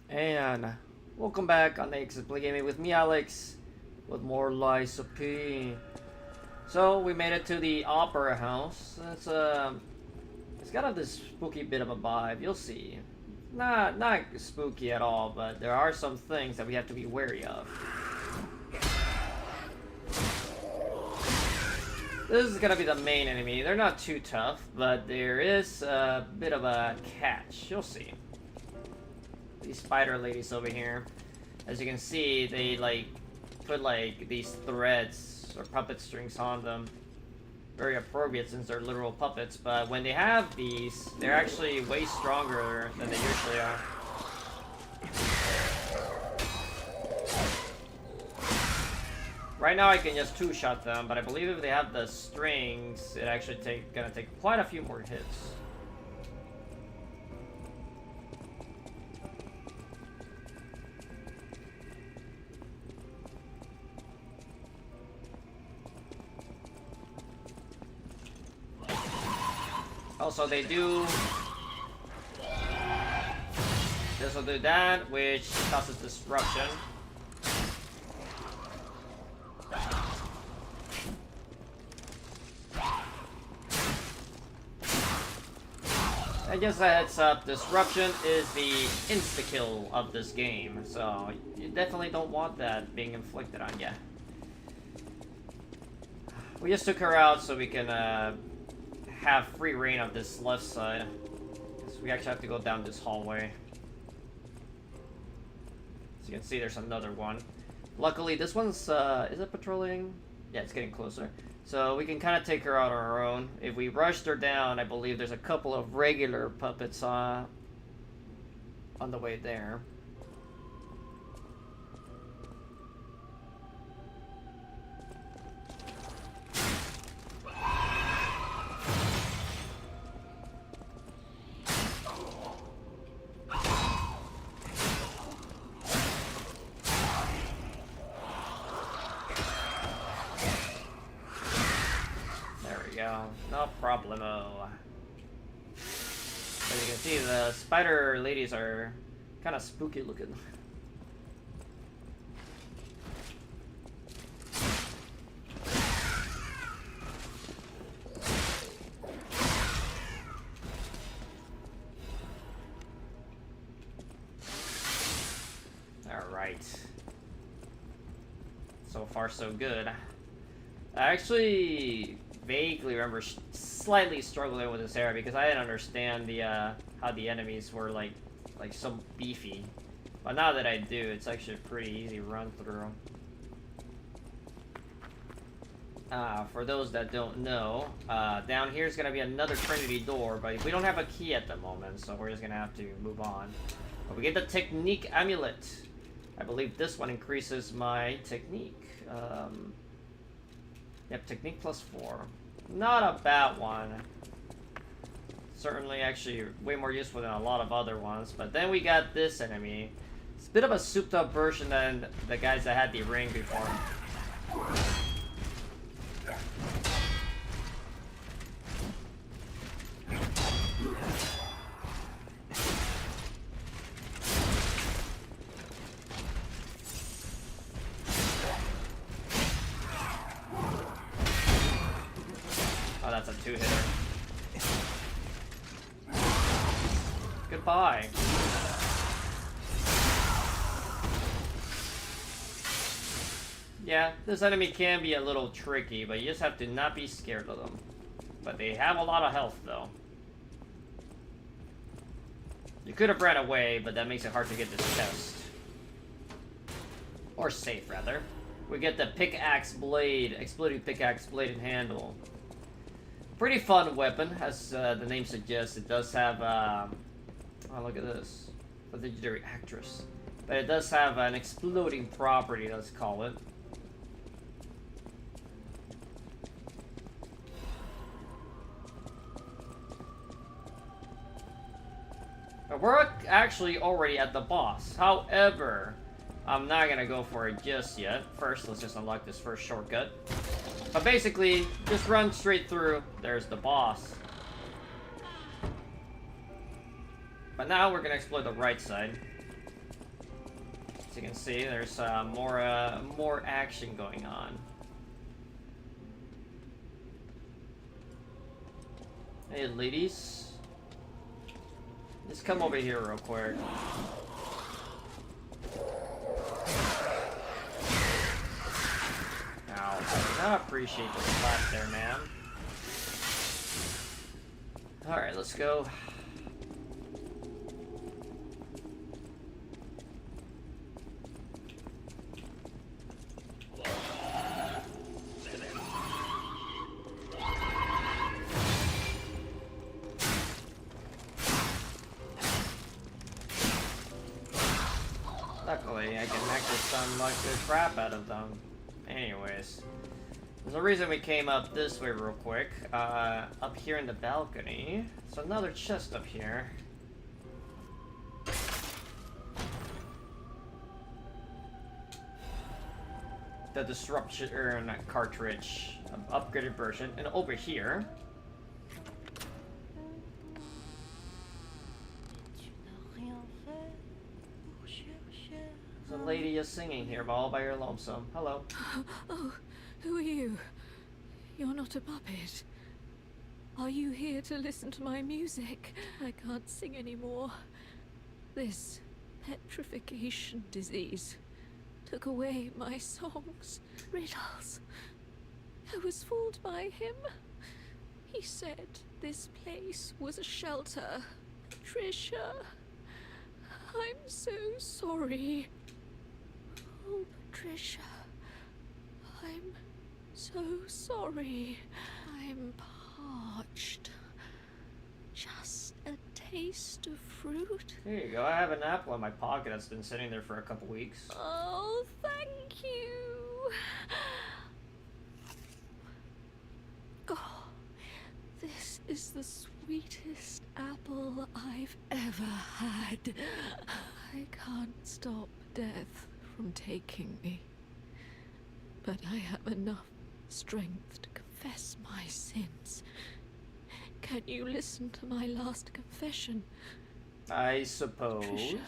And welcome back on the X Play Gaming with me, Alex, with more Lies of P. So we made it to the Opera House. It's got this spooky bit of a vibe. You'll see. Not spooky at all, but there are some things that we have to be wary of. This is gonna be the main enemy. They're not too tough, but there is a bit of a catch. You'll see. These spider ladies over here, as you can see, they put these threads or puppet strings on them. Very appropriate since they're literal puppets, but when they have these, they're actually way stronger than they usually are. Right now I can just two-shot them, but I believe if they have the strings, it actually gonna take quite a few more hits. Also, they do... This will do that, which causes disruption. And just a heads up, disruption is the insta-kill of this game, so you definitely don't want that being inflicted on you. We just took her out so we can have free reign of this left side. So we actually have to go down this hallway. As you can see, there's another one. Luckily, this one's, is it patrolling? Yeah, it's getting closer. So we can kind of take her out on our own. If we rushed her down, I believe there's a couple of regular puppets on the way there. No problemo. As you can see, the spider ladies are kind of spooky looking. Alright. So far, so good. I actually vaguely remember slightly struggling with this area because I didn't understand the how the enemies were like so beefy. But now that I do, it's actually a pretty easy run through. For those that don't know, down here is gonna be another Trinity door, but we don't have a key at the moment, so we're just gonna have to move on. But we get the Technique Amulet. I believe this one increases my technique. Yep, technique +4. Not a bad one. Certainly actually way more useful than a lot of other ones. But then we got this enemy. It's a bit of a souped up version than the guys that had the ring before. Oh, that's a two-hitter. Goodbye. Yeah, this enemy can be a little tricky, but you just have to not be scared of them. But they have a lot of health, though. You could have ran away, but that makes it hard to get this chest. Or safe, rather. We get the pickaxe blade, exploding pickaxe blade and handle. Pretty fun weapon, as the name suggests. It does have, oh, look at this. A legendary actress. But it does have an exploding property, let's call it. But we're actually already at the boss. However, I'm not gonna go for it just yet. First, let's just unlock this first shortcut. But basically, just run straight through. There's the boss. But now we're gonna explore the right side. As you can see, there's more action going on. Hey, ladies. Just come over here real quick. Ow. I do not appreciate the slap there, man. Alright, let's go. Luckily, I can actually stun-lock the crap out of them. Anyways. There's a reason we came up this way real quick. Up here in the balcony. There's another chest up here. The disruption cartridge, upgraded version, and over here. There's a lady is singing here, all by her lonesome. Hello. Oh, who are you? You're not a puppet. Are you here to listen to my music? I can't sing anymore. This petrification disease took away my songs, riddles. I was fooled by him. He said this place was a shelter. Patricia, I'm so sorry. Oh, Patricia, I'm so sorry. I'm parched. Just a taste of fruit. Here you go. I have an apple in my pocket that's been sitting there for a couple weeks. Oh, thank you. Oh, this is the sweetest apple I've ever had. I can't stop death from taking me, but I have enough strength to confess my sins. Can you listen to my last confession? I suppose. Patricia,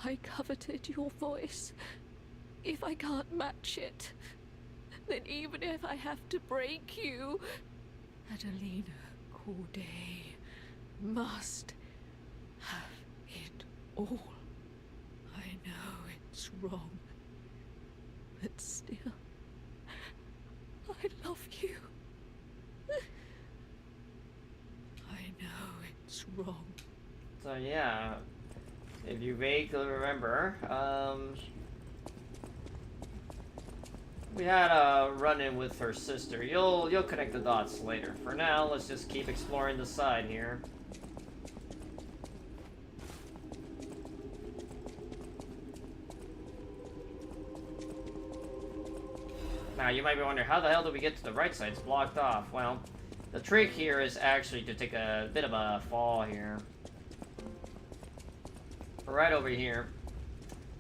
I coveted your voice. If I can't match it, then even if I have to break you, Adelina Corday must have it all. I know it's wrong, but still, I love you. I know it's wrong. So yeah, if you vaguely remember, we had a run-in with her sister. You'll connect the dots later. For now, let's just keep exploring the side here. Now, you might be wondering, how the hell did we get to the right side? It's blocked off. Well, the trick here is actually to take a bit of a fall here. Right over here.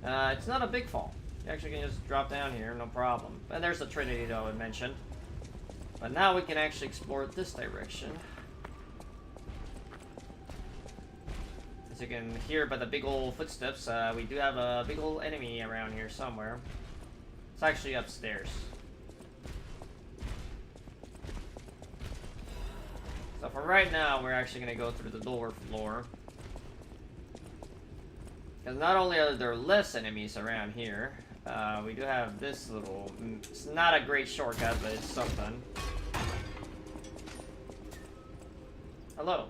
It's not a big fall. You actually can just drop down here, no problem. And there's the Trinity, though, I mentioned. But now we can actually explore this direction. As you can hear by the big old footsteps, we do have a big old enemy around here somewhere. It's actually upstairs. So for right now, we're actually going to go through the lower floor. Because not only are there less enemies around here, we do have this little... It's not a great shortcut, but it's something. Hello.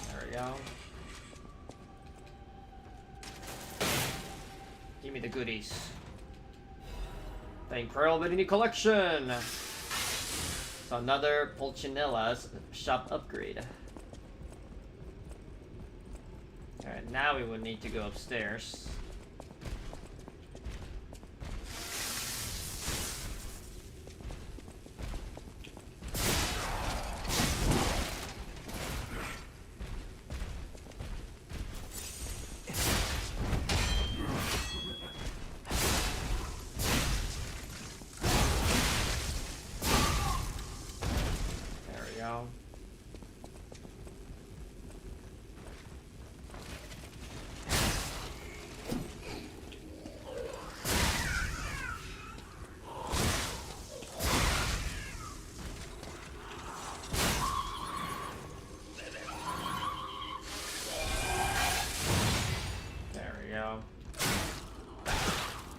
There we go. Give me the goodies. The Incredible Mini Collection! It's another Pulcinella's shop upgrade. Alright, now we would need to go upstairs.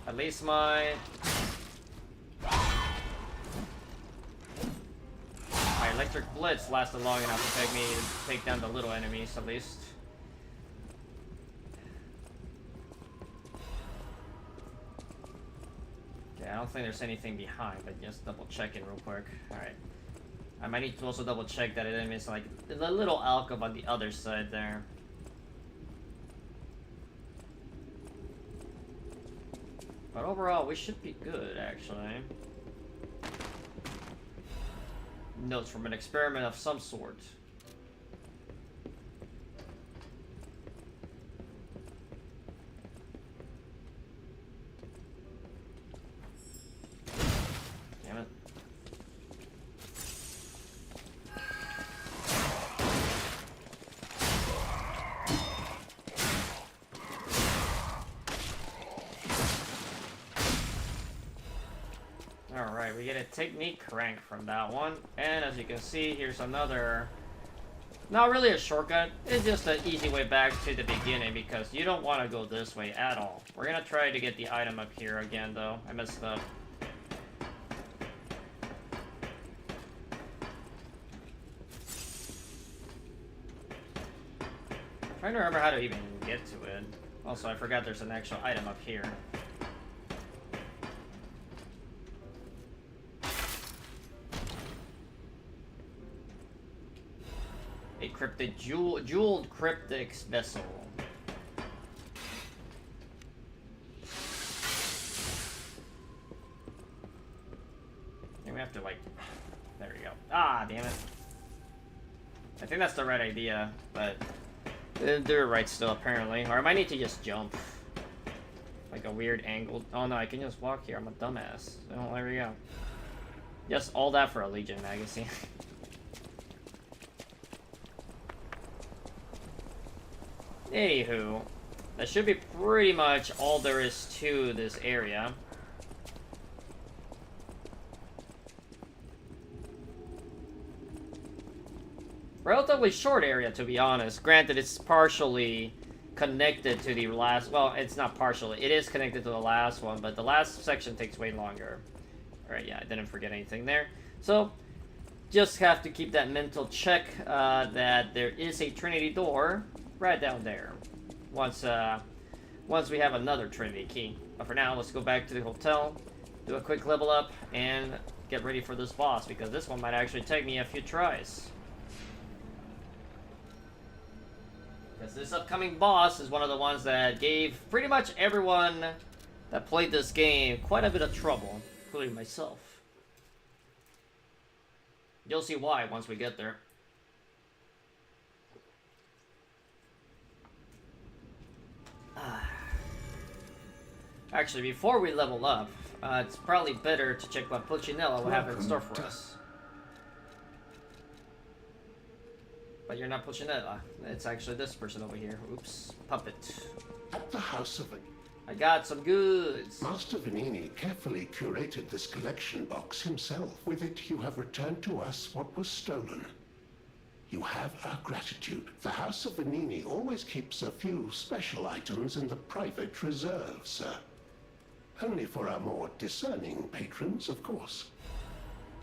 At least my electric blitz lasted long enough to take down the little enemies at least. Okay, I don't think there's anything behind, but just double checking real quick. Alright. I might need to also double check that it is like the little alcove on the other side there. But overall, we should be good, actually. Notes from an experiment of some sort. Damn it. Alright, we get a technique crank from that one. And as you can see, here's another... Not really a shortcut, it's just an easy way back to the beginning because you don't want to go this way at all. We're gonna try to get the item up here again though. I messed up. Trying to remember how to even get to it. Also, I forgot there's an actual item up here. A cryptic jeweled cryptic vessel. And we have to like, there we go. Ah, damn it. I think that's the right idea, but they're right still apparently. Or I might need to just jump. Like a weird angle. Oh no, I can just walk here. I'm a dumbass. Oh, there we go. Just all that for a Legion magazine. Anywho, that should be pretty much all there is to this area. Relatively short area, to be honest. Granted, it's partially connected to the last... Well, it's not partially. It is connected to the last one, but the last section takes way longer. Alright, yeah, I didn't forget anything there. So, just have to keep that mental check that there is a Trinity door right down there. Once we have another Trinity key. But for now, let's go back to the hotel, do a quick level up, and get ready for this boss, because this one might actually take me a few tries. Because this upcoming boss is one of the ones that gave pretty much everyone that played this game quite a bit of trouble, including myself. You'll see why once we get there. Actually, before we level up, it's probably better to check what Pulcinella will have in store for us. But you're not Pulcinella. It's actually this person over here. Oops. Puppet. At the House of... I got some goods. Master Venigni carefully curated this collection box himself. With it, you have returned to us what was stolen. You have our gratitude. The House of Venigni always keeps a few special items in the private reserve, sir. Only for our more discerning patrons, of course.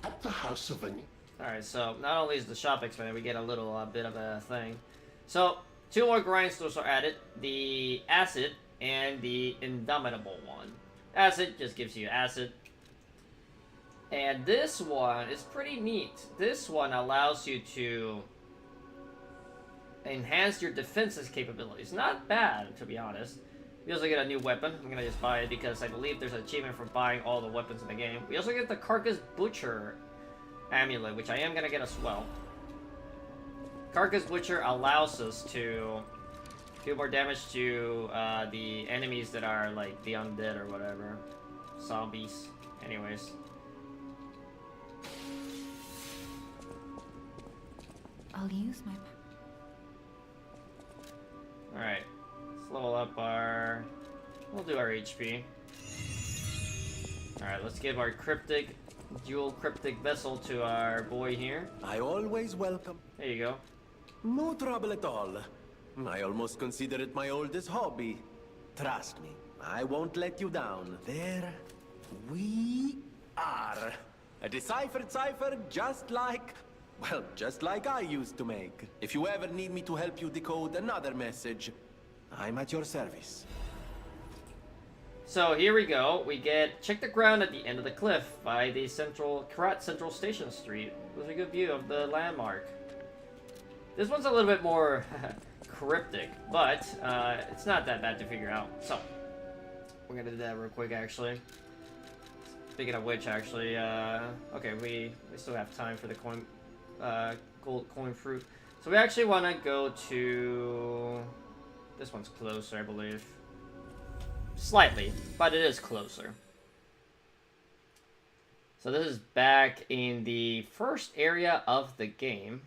At the House of Venigni... Alright, so not only is the shop expanded, we get a little bit of a thing. So, 2 more grindstones are added. The acid and the indomitable one. Acid just gives you acid. And this one is pretty neat. This one allows you to enhance your defenses capabilities. Not bad, to be honest. We also get a new weapon. I'm gonna just buy it because I believe there's an achievement for buying all the weapons in the game. We also get the Carcass Butcher amulet, which I am gonna get as well. Carcass Butcher allows us to do more damage to the enemies that are like the undead or whatever. Zombies. Anyways. I'll use my... Alright. Let's level up our... We'll do our HP. Alright, let's give our dual cryptic vessel to our boy here. I always welcome. There you go. No trouble at all. I almost consider it my oldest hobby. Trust me, I won't let you down. There we are. A deciphered cipher just like... well, just like I used to make. If you ever need me to help you decode another message, I'm at your service. So here we go. We get check the ground at the end of the cliff by the Karat Central Station Street. There's a good view of the landmark. This one's a little bit more cryptic, but it's not that bad to figure out. So we're gonna do that real quick, actually. Speaking of which, actually, okay, we still have time for the gold coin fruit. So we actually want to go to this one's closer, I believe. Slightly, but it is closer. So this is back in the first area of the game.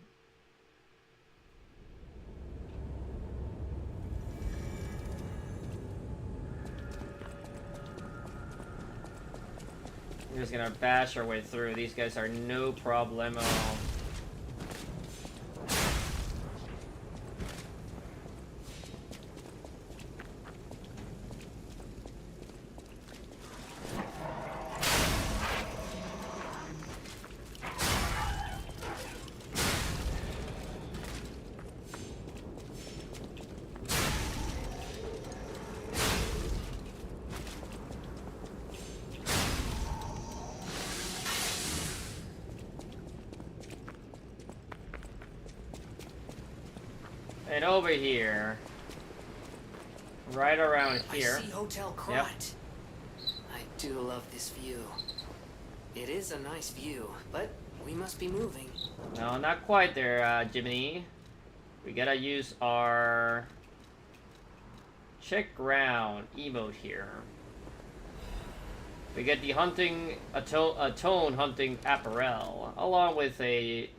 We're just gonna bash our way through. These guys are no problemo. And over here, right around here. I see Hotel Krat. I do love this view. It is a nice view, but we must be moving. No, not quite there, Jiminy. We gotta use our check ground emote here. We get the Atone hunting apparel, along with a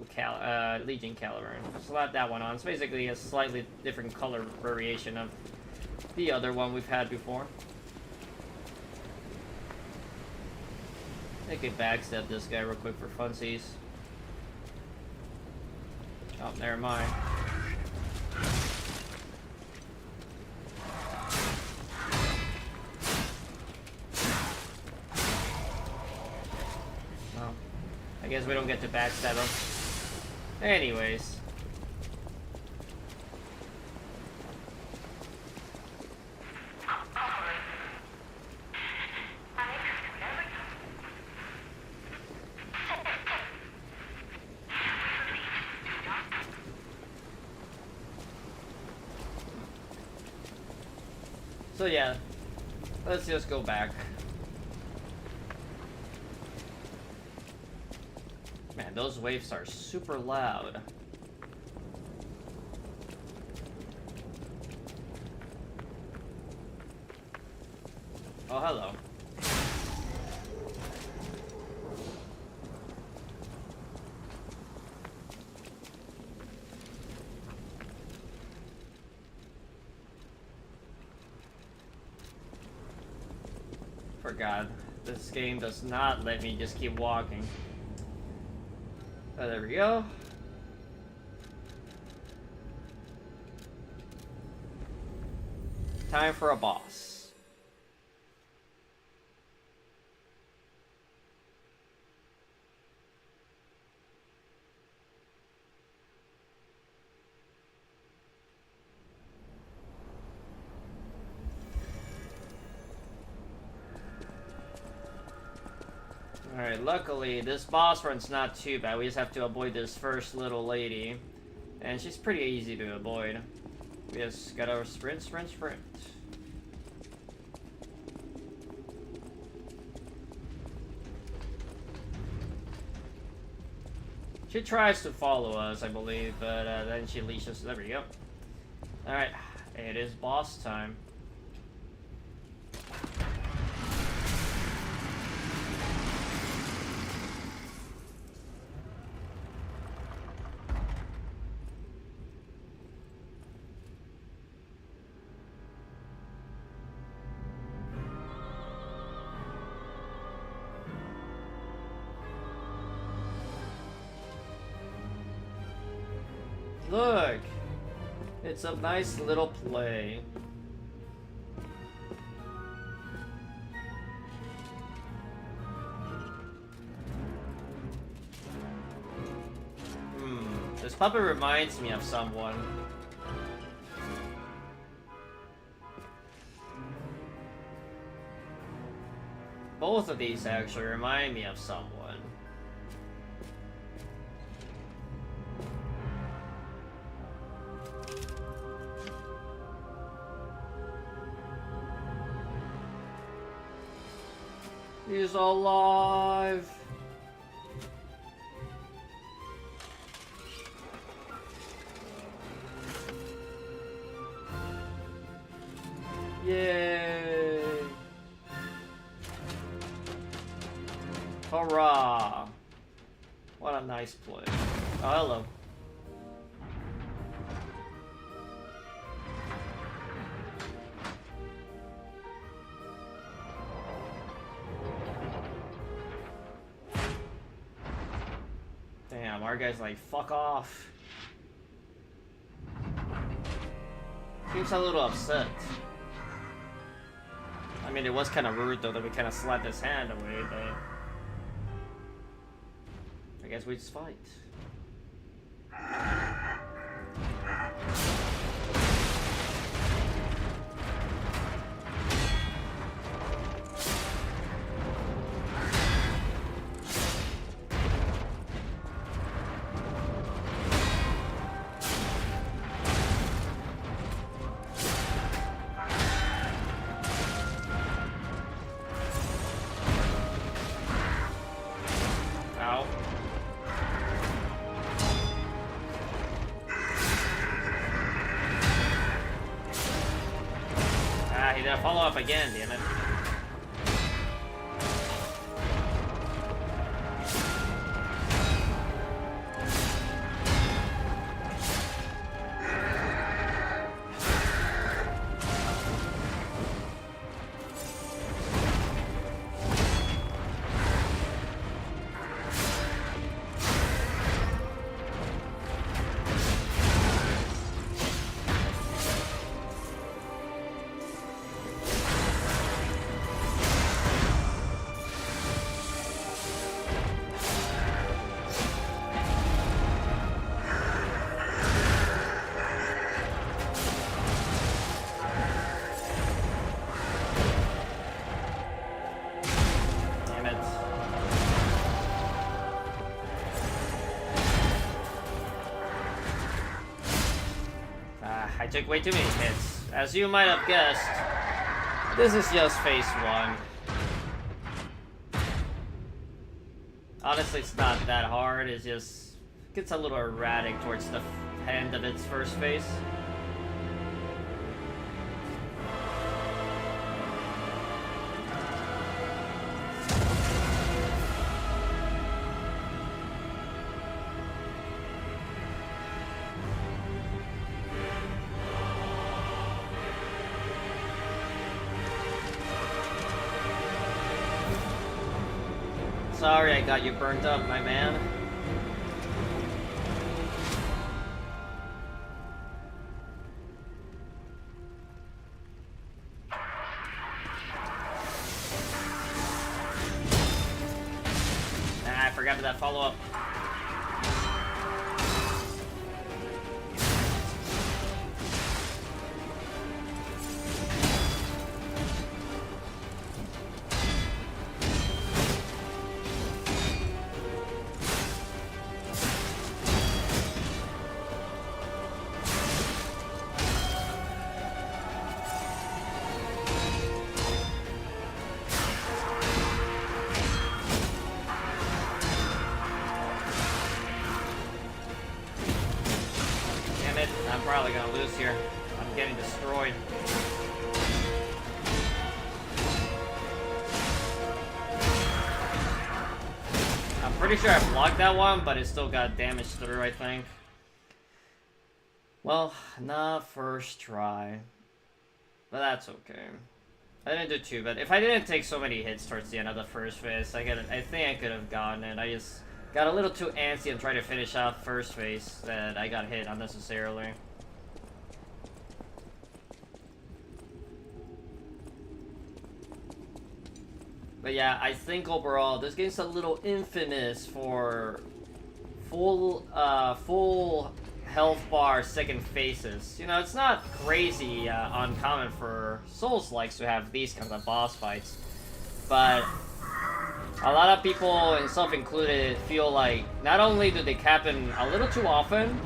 Legion caliber. Slap that one on. It's basically a slightly different color variation of the other one we've had before. I could backstab this guy real quick for funsies. Oh, never mind. I guess we don't get to backstab him. Anyways. So yeah, let's just go back. Man, those waves are super loud. Oh, hello. Forgot, this game does not let me just keep walking. Oh, there we go. Time for a boss. Alright, luckily this boss run's not too bad. We just have to avoid this first little lady. And she's pretty easy to avoid. We just gotta sprint, sprint, sprint. She tries to follow us, I believe, but then she leashes. There we go. Alright, it is boss time. Look! It's a nice little play. puppet reminds me of someone. Both of these actually remind me of someone. He's alive! Yay! Hurrah! What a nice play. Oh, hello. Damn, our guy's like, fuck off. Seems a little upset. I mean, it was kind of rude though that we kind of slapped his hand away, but I guess we just fight. Follow up again, damn it. I took way too many hits. As you might have guessed, this is just phase 1. Honestly, it's not that hard, it just gets a little erratic towards the end of its first phase. Sorry I got you burnt up, my man. I forgot about that follow-up. I'm probably gonna lose here. I'm getting destroyed. I'm pretty sure I blocked that one, but it still got damaged through, I think. Well, not first try. But that's okay. I didn't do too bad. If I didn't take so many hits towards the end of the first phase, I think I could have gotten it. I just got a little too antsy and tried to finish out first phase that I got hit unnecessarily. But yeah, I think overall this game's a little infamous for full health bar second faces. You know, it's not crazy uncommon for Souls-likes to have these kinds of boss fights, but a lot of people, and self included, feel like not only do they happen a little too often,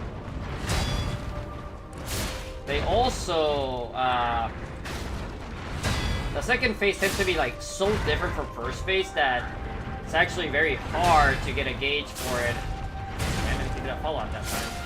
they also the second phase tends to be like so different from first phase that it's actually very hard to get a gauge for it. And then did a Fallout that time.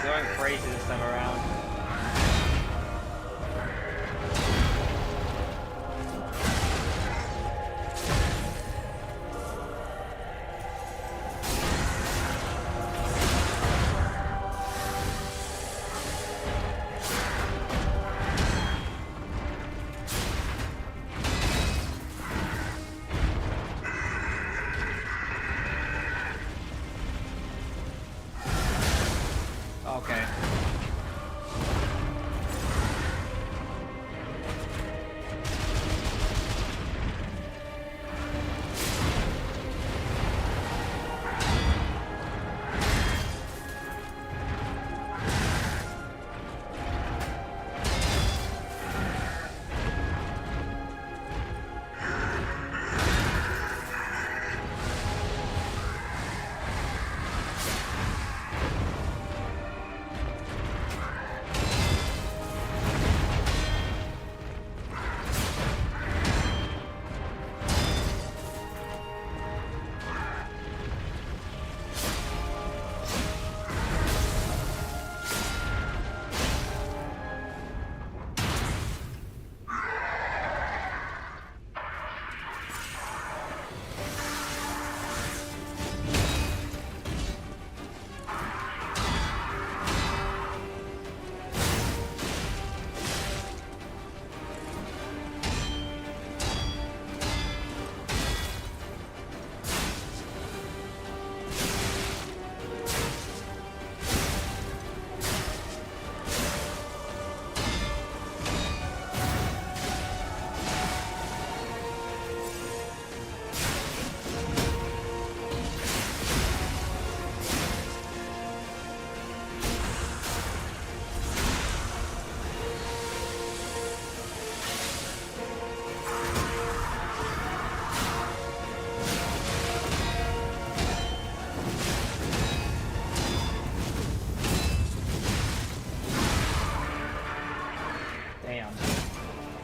Going crazy this time around. Okay.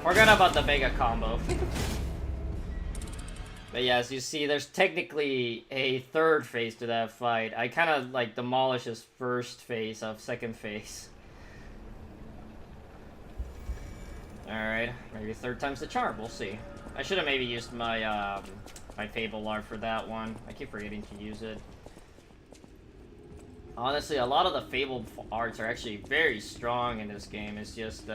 Forgot about the mega combo. But yeah, as you see, there's technically a third phase to that fight. I kind of like demolished his first phase of second phase. Alright, maybe third time's the charm, we'll see. I should have maybe used my my Fable art for that one. I keep forgetting to use it. Honestly, a lot of the Fable arts are actually very strong in this game. It's just,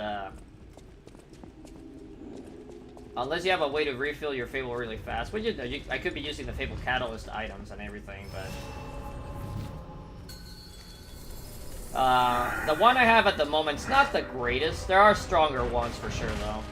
unless you have a way to refill your Fable really fast, which I could be using the Fable Catalyst items and everything, but... the one I have at the moment's not the greatest. There are stronger ones for sure, though.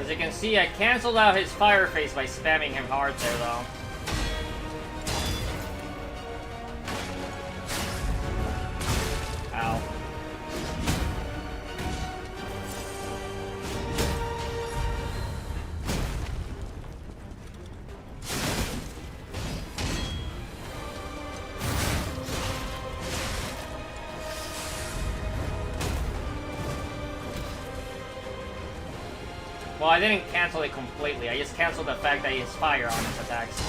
As you can see, I canceled out his fire phase by spamming him hard there, though. Ow. Well, I didn't cancel it completely. I just canceled the fact that he has fire on his attacks.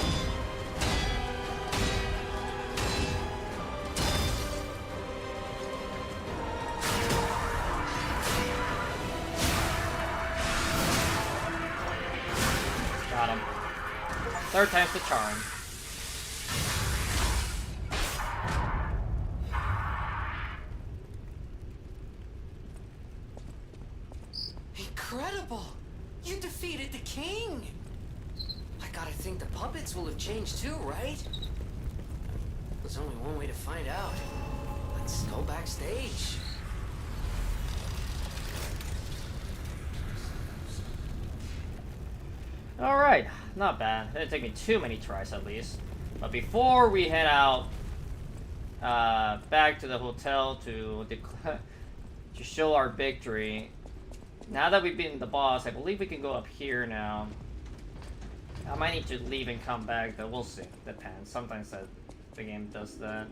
Got him. Third time's the charm. Incredible! You defeated the king! I gotta think the puppets will have changed too, right? There's only one way to find out. Let's go backstage. Alright, not bad. It didn't take me too many tries at least. But before we head out back to the hotel to show our victory, now that we've beaten the boss, I believe we can go up here now. I might need to leave and come back, though. We'll see. Depends. Sometimes the game does that.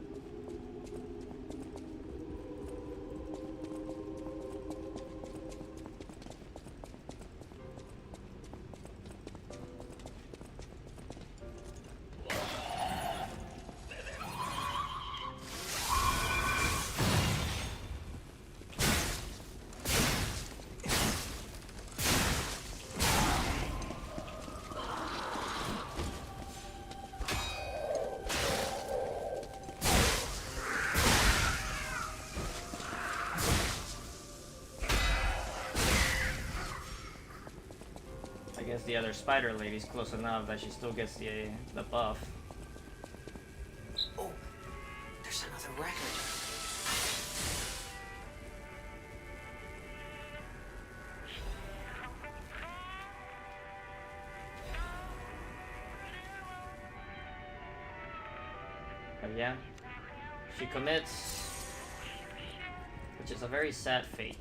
I guess the other spider lady's close enough that she still gets the buff. Oh, there's another record. But yeah, she commits, which is a very sad fate.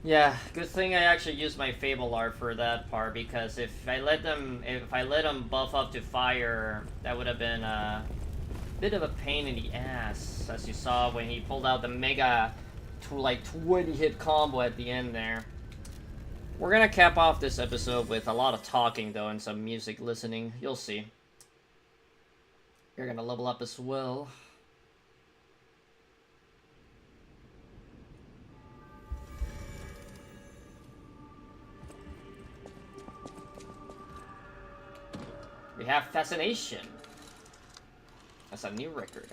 Yeah, good thing I actually used my Fable art for that part, because if I let them buff up to fire, that would have been a bit of a pain in the ass, as you saw when he pulled out the mega to like 20 hit combo at the end there. We're gonna cap off this episode with a lot of talking though and some music listening. You'll see. You're gonna level up as well. We have Fascination. That's a new record.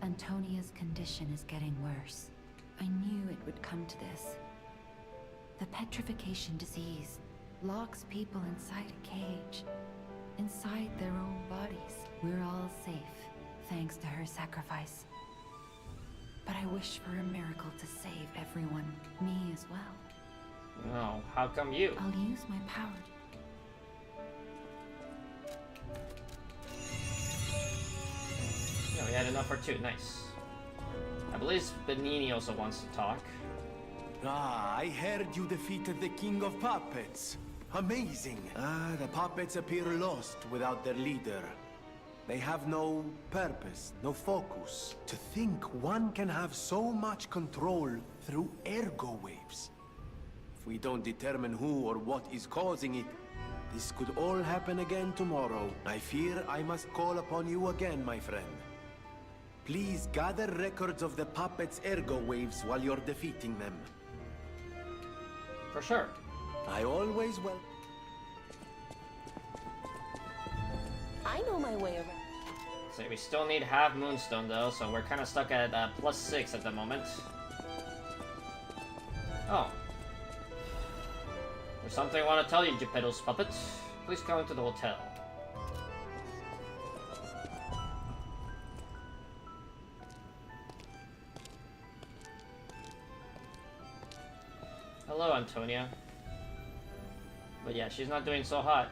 Antonia's condition is getting worse. I knew it would come to this. The petrification disease locks people inside a cage, inside their own bodies. We're all safe, thanks to her sacrifice. But I wish for a miracle to save everyone, me as well. Oh, how come you? I'll use my power. No, we had enough for two. Nice. I believe Benini also wants to talk. Ah, I heard you defeated the King of Puppets. Amazing. The puppets appear lost without their leader. They have no purpose, no focus. To think one can have so much control through ergo waves. If we don't determine who or what is causing it, this could all happen again tomorrow. I fear I must call upon you again, my friend. Please gather records of the puppets' ergo waves while you're defeating them. For sure. I always will. I know my way around. So we still need half moonstone though, so we're kind of stuck at +6 at the moment. Oh. There's something I want to tell you, Geppetto's puppet. Please come into the hotel. Hello, Antonia. But yeah, she's not doing so hot.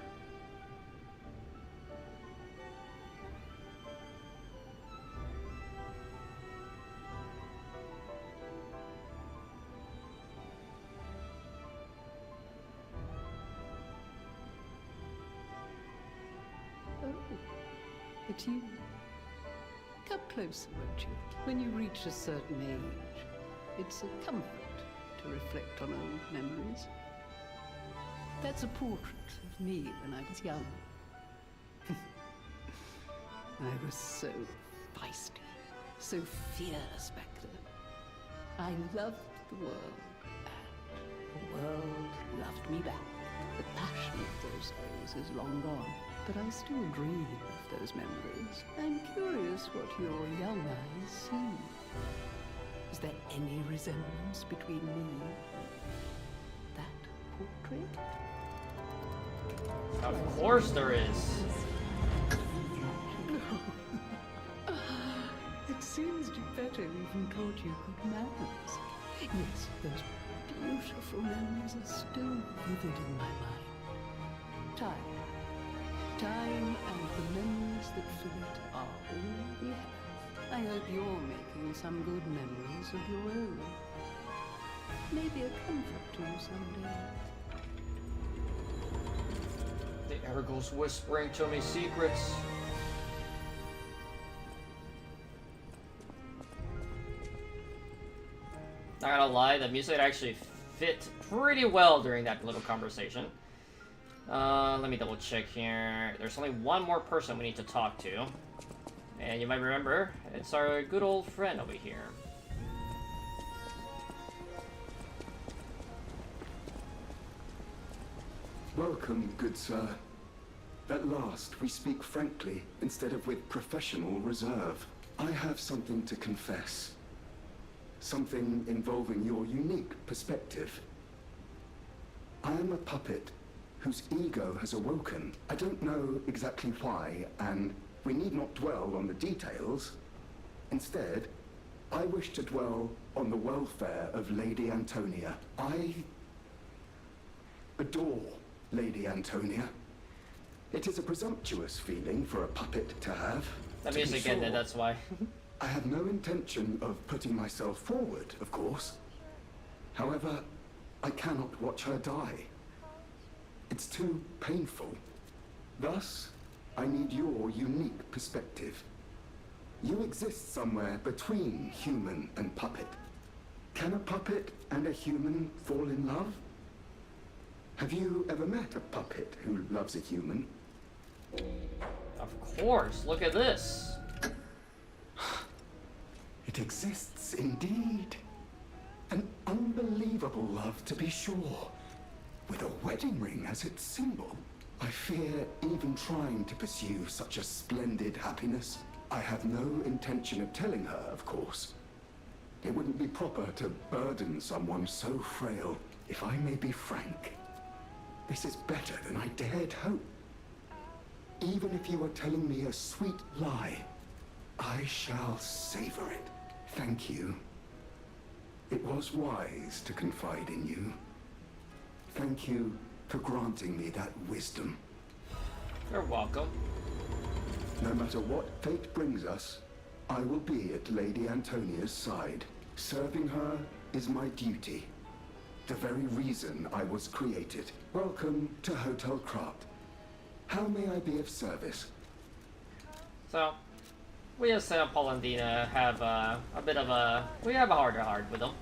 Oh, it's you. Come closer, won't you? When you reach a certain age, it's a comfort to reflect on old memories. That's a portrait of me when I was young. I was so feisty, so fierce back then. I loved the world, and the world loved me back. The passion of those days is long gone, but I still dream of those memories. I'm curious what your young eyes see. Is there any resemblance between me and that portrait? Of course there is. It seems Geppetto even taught you good manners. Yes, those beautiful memories are still vivid in my mind. Time and the memories that fill it are all we have. I hope you're making some good memories of your own. Maybe a comfort to you someday. The air goes whispering to me secrets. Not gonna lie, the music actually fit pretty well during that little conversation. Let me double check here. There's only one more person we need to talk to. And you might remember, it's our good old friend over here. Welcome, good sir. At last, we speak frankly, instead of with professional reserve. I have something to confess. Something involving your unique perspective. I am a puppet whose ego has awoken. I don't know exactly why, and we need not dwell on the details. Instead, I wish to dwell on the welfare of Lady Antonia. I adore Lady Antonia. It is a presumptuous feeling for a puppet to have. The to be music ended, sure. that's why. I have no intention of putting myself forward, of course. However, I cannot watch her die. It's too painful. Thus, I need your unique perspective. You exist somewhere between human and puppet. Can a puppet and a human fall in love? Have you ever met a puppet who loves a human? Of course, look at this. It exists indeed. An unbelievable love, to be sure. With a wedding ring as its symbol. I fear even trying to pursue such a splendid happiness. I have no intention of telling her, of course. It wouldn't be proper to burden someone so frail. If I may be frank, this is better than I dared hope. Even if you are telling me a sweet lie, I shall savor it. Thank you. It was wise to confide in you. Thank you for granting me that wisdom. You're welcome. No matter what fate brings us, I will be at Lady Antonia's side. Serving her is my duty. The very reason I was created. Welcome to Hotel Krat. How may I be of service? So, we as Paul and Dina have a bit of a... We have a heart-to-heart with them.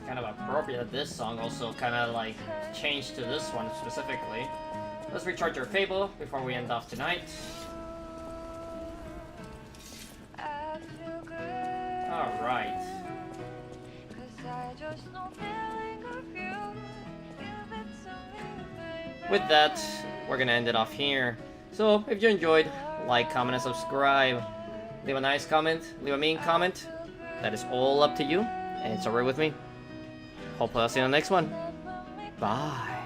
Kind of appropriate that this song also kind of like changed to this one specifically. Let's recharge our Fable before we end off tonight. Alright. with that, we're gonna end it off here. So, if you enjoyed, like, comment, and subscribe. Leave a nice comment, leave a mean comment. That is all up to you, and it's alright with me. Hopefully I'll see you in the next one. Bye.